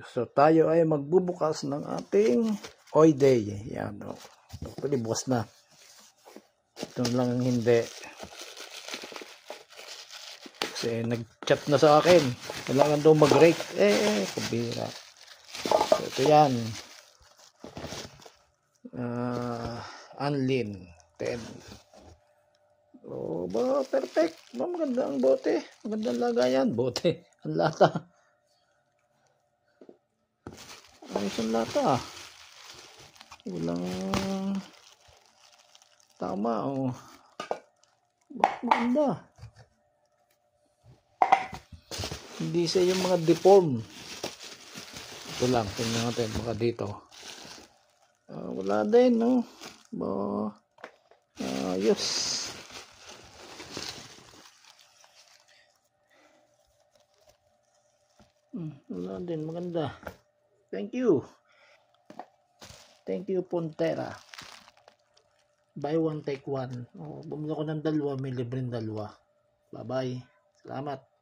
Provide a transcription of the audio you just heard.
So tayo ay magbubukas ng ating Oy Day. Yan, o. Pwede bukas na. Ito lang hindi. Kasi nag-chat na sa akin. Kailangan daw mag-rate. Kabira. So ito yan. Anlin 10. Oh, perfect. Maganda ang bote. Magandang lagayan. Bote. Ang lata. Ayos ang lata. Walang tama. Oh. Maganda. Hindi sa yung mga deform. Ito lang. Tingnan natin. Baka dito. Wala din, no? Ayos. Wala din. Maganda. Thank you. Thank you, Pontera. Buy one, take one. Bumili ko ng dalawa. May libreng dalawa. Bye-bye. Salamat.